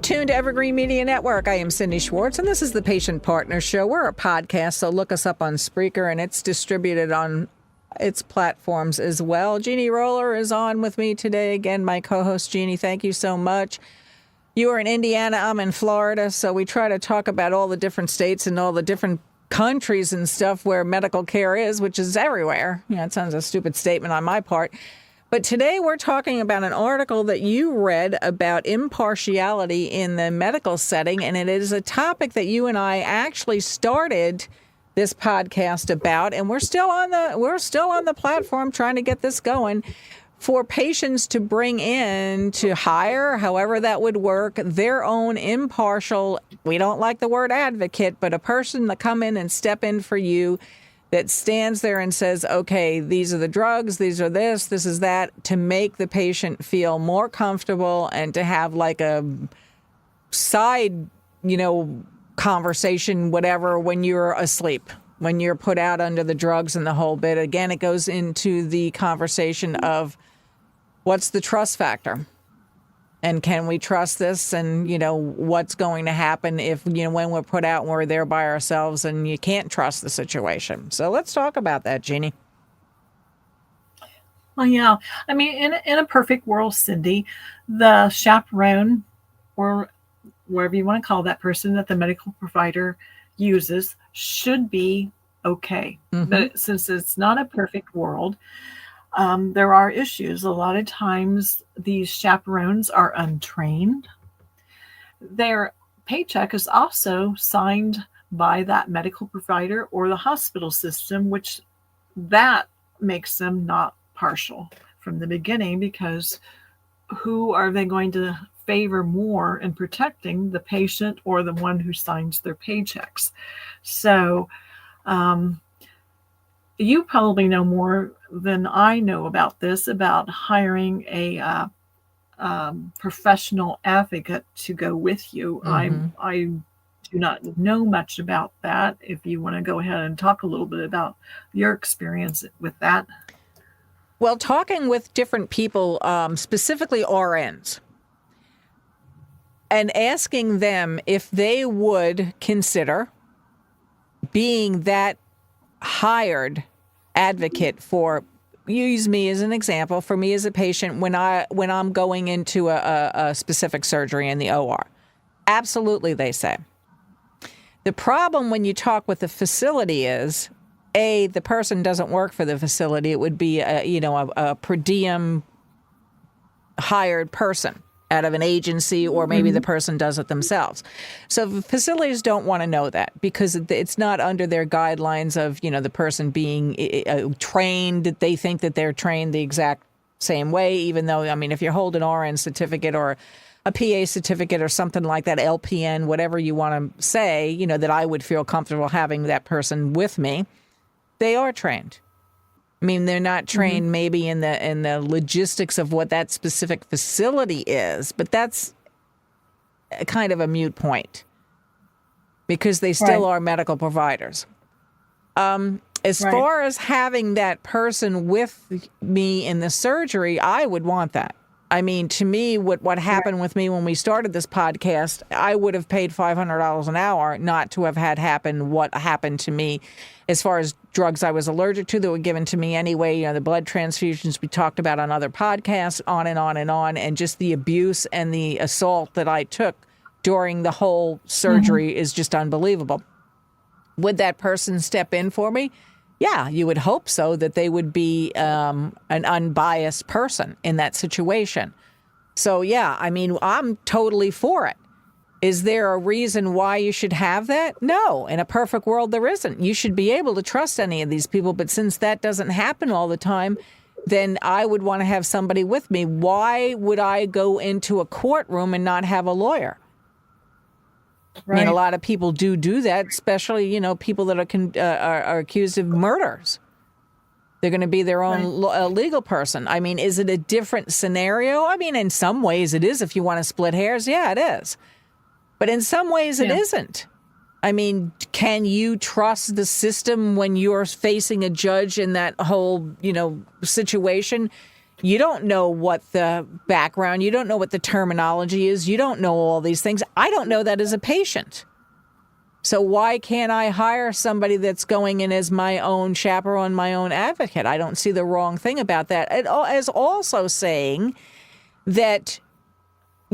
tuned to Evergreen Media Network. I am Cindy Schwartz, and this is the Patient Partner Show. We're a podcast, so look us up on Spreaker, and it's distributed on its platforms as well. Jeannie Roller is on with me today. Again, my co-host, Jeannie, thank you so much. You are in Indiana, I'm in Florida, so we try to talk about all the different states and all the different countries and stuff where medical care is, which is everywhere. You know, it sounds a stupid statement on my part. But today we're talking about an article that you read about impartiality in the medical setting, and it is a topic that you and I actually started this podcast about, and we're still on the platform trying to get this going for patients to bring in, to hire, however that would work, their own impartial, we don't like the word advocate, but a person to come in and step in for you that stands there and says, okay, these are the drugs, these are this is that, to make the patient feel more comfortable and to have like a side, conversation, whatever, when you're asleep, when you're put out under the drugs and the whole bit. Again, it goes into the conversation of what's the trust factor? And can we trust this? And, what's going to happen if, when we're put out and we're there by ourselves and you can't trust the situation. So let's talk about that, Jeannie. Well, yeah. I mean, in a perfect world, Cindy, the chaperone, or whatever you want to call that person that the medical provider uses, should be okay. Mm-hmm. But since it's not a perfect world, there are issues. A lot of times these chaperones are untrained. Their paycheck is also signed by that medical provider or the hospital system, which that makes them not partial from the beginning, because who are they going to favor more in protecting, the patient or the one who signs their paychecks? So you probably know more than I know about this, about hiring a professional advocate to go with you. Mm-hmm. I do not know much about that. If you want to go ahead and talk a little bit about your experience with that. Well, talking with different people, specifically RNs, and asking them if they would consider being that hired advocate for, use me as an example, for me as a patient when I'm going into a specific surgery in the OR. Absolutely, they say. The problem when you talk with the facility is, A, the person doesn't work for the facility. It would be a per diem hired person out of an agency, or maybe the person does it themselves. So the facilities don't want to know that, because it's not under their guidelines of, the person being trained. They think that they're trained the exact same way, even though, if you hold an RN certificate or a PA certificate or something like that, LPN, whatever you want to say, that I would feel comfortable having that person with me, they are trained. They're not trained maybe in the logistics of what that specific facility is, but that's kind of a moot point, because they still are medical providers. As far as having that person with me in the surgery, I would want that. To me, what happened with me when we started this podcast, I would have paid $500 an hour not to have had happen what happened to me, as far as drugs I was allergic to that were given to me anyway, the blood transfusions we talked about on other podcasts, on and on and on, and just the abuse and the assault that I took during the whole surgery is just unbelievable. Would that person step in for me? Yeah, you would hope so, that they would be an unbiased person in that situation. So, yeah, I'm totally for it. Is there a reason why you should have that? No. In a perfect world, there isn't. You should be able to trust any of these people. But since that doesn't happen all the time, then I would want to have somebody with me. Why would I go into a courtroom and not have a lawyer? Right. A lot of people do that, especially, people that are accused of murders. They're going to be their own legal person. Is it a different scenario? In some ways it is. If you want to split hairs, yeah, it is. But in some ways it isn't. Can you trust the system when you're facing a judge in that whole, situation? You don't know what the background, you don't know what the terminology is, you don't know all these things. I don't know that as a patient. So why can't I hire somebody that's going in as my own chaperone, my own advocate? I don't see the wrong thing about that. It is also saying that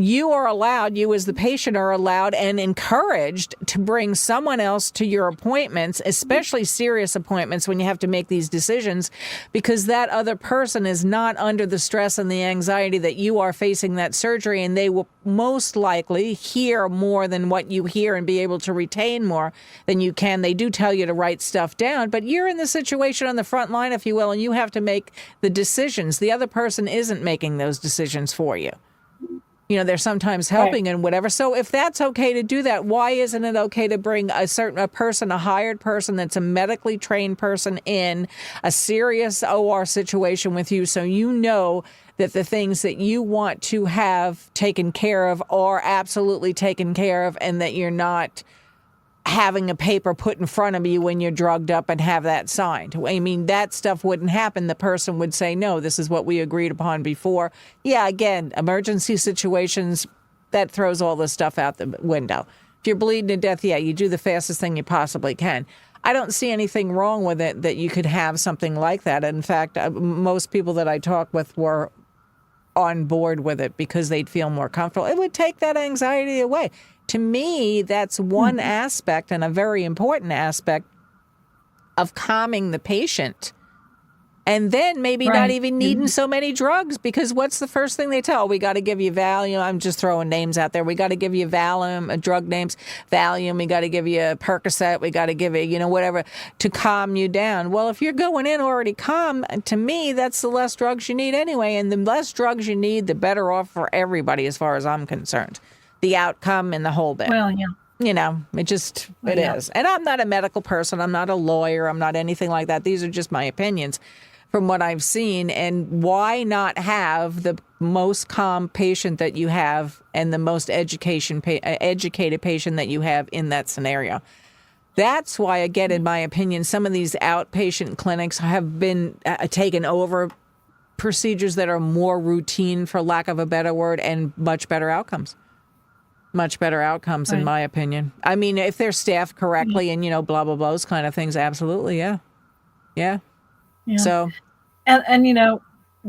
you are allowed, you as the patient are allowed and encouraged to bring someone else to your appointments, especially serious appointments when you have to make these decisions, because that other person is not under the stress and the anxiety that you are facing that surgery, and they will most likely hear more than what you hear and be able to retain more than you can. They do tell you to write stuff down, but you're in the situation on the front line, if you will, and you have to make the decisions. The other person isn't making those decisions for you. You know, they're sometimes helping and whatever. So if that's okay to do that, why isn't it okay to bring a hired person that's a medically trained person in a serious OR situation with you, so you know that the things that you want to have taken care of are absolutely taken care of, and that you're not having a paper put in front of you when you're drugged up and have that signed. I mean, that stuff wouldn't happen. The person would say, no, this is what we agreed upon before. Yeah, again, emergency situations, that throws all this stuff out the window. If you're bleeding to death, yeah, you do the fastest thing you possibly can. I don't see anything wrong with it that you could have something like that. In fact, most people that I talk with were on board with it because they'd feel more comfortable. It would take that anxiety away. To me, that's one aspect, and a very important aspect, of calming the patient. And then maybe not even needing so many drugs, because what's the first thing they tell? We got to give you Valium. I'm just throwing names out there. We got to give you Valium, drug names, Valium. We got to give you Percocet. We got to give you, whatever to calm you down. Well, if you're going in already calm, to me, that's the less drugs you need anyway. And the less drugs you need, the better off for everybody, as far as I'm concerned. The outcome and the whole bit. Well, yeah. It is. And I'm not a medical person. I'm not a lawyer. I'm not anything like that. These are just my opinions from what I've seen. And why not have the most calm patient that you have and the most educated patient that you have in that scenario? That's why, again, in my opinion, some of these outpatient clinics have been taken over procedures that are more routine, for lack of a better word, and much better outcomes. Much better outcomes, in my opinion. I mean, if they're staffed correctly and, blah, blah, blah, those kind of things, absolutely, yeah. Yeah. So. And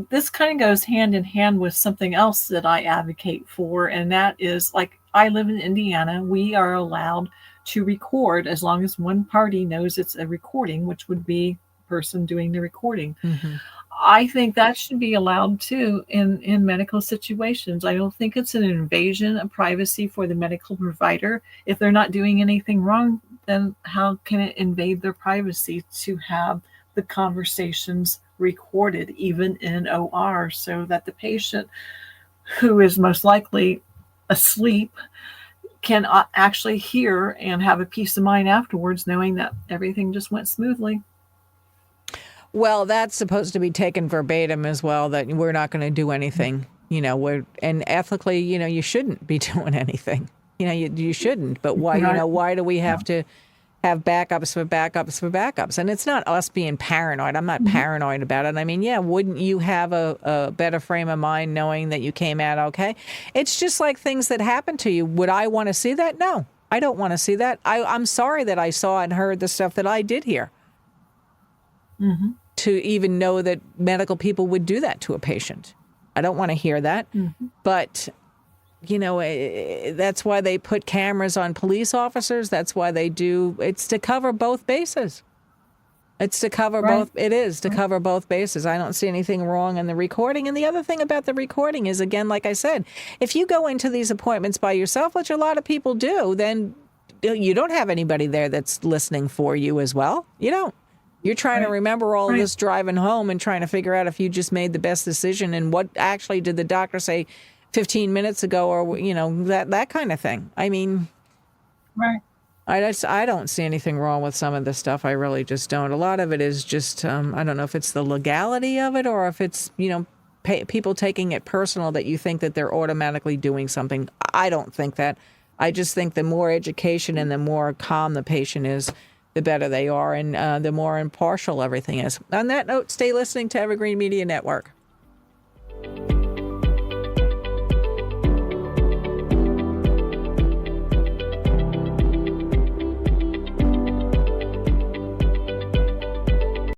this kind of goes hand in hand with something else that I advocate for, and that is, like, I live in Indiana. We are allowed to record as long as one party knows it's a recording, which would be the person doing the recording. Mm-hmm. I think that should be allowed too in medical situations. I don't think it's an invasion of privacy for the medical provider. If they're not doing anything wrong, then how can it invade their privacy to have the conversations recorded, even in OR, so that the patient, who is most likely asleep, can actually hear and have a peace of mind afterwards, knowing that everything just went smoothly. Well, that's supposed to be taken verbatim as well, that we're not going to do anything, and ethically, you shouldn't be doing anything. You shouldn't. But why, why do we have to have backups for backups for backups? And it's not us being paranoid. I'm not paranoid about it. I mean, yeah, wouldn't you have a better frame of mind knowing that you came out okay? It's just like things that happen to you. Would I want to see that? No, I don't want to see that. I'm sorry that I saw and heard the stuff that I did hear. Mm-hmm. To even know that medical people would do that to a patient. I don't want to hear that. Mm-hmm. But, that's why they put cameras on police officers. That's why they do. It's to cover both bases. It's to cover both. It is to cover both bases. I don't see anything wrong in the recording. And the other thing about the recording is, again, like I said, if you go into these appointments by yourself, which a lot of people do, then you don't have anybody there that's listening for you as well. You don't. You're trying to remember all of this driving home and trying to figure out if you just made the best decision and what actually did the doctor say 15 minutes ago, or, that kind of thing. I mean, I don't see anything wrong with some of this stuff. I really just don't. A lot of it is just, I don't know if it's the legality of it or if it's, people taking it personal that you think that they're automatically doing something. I don't think that. I just think the more education and the more calm the patient is, the better they are, and the more impartial everything is. On that note, stay listening to Evergreen Media Network.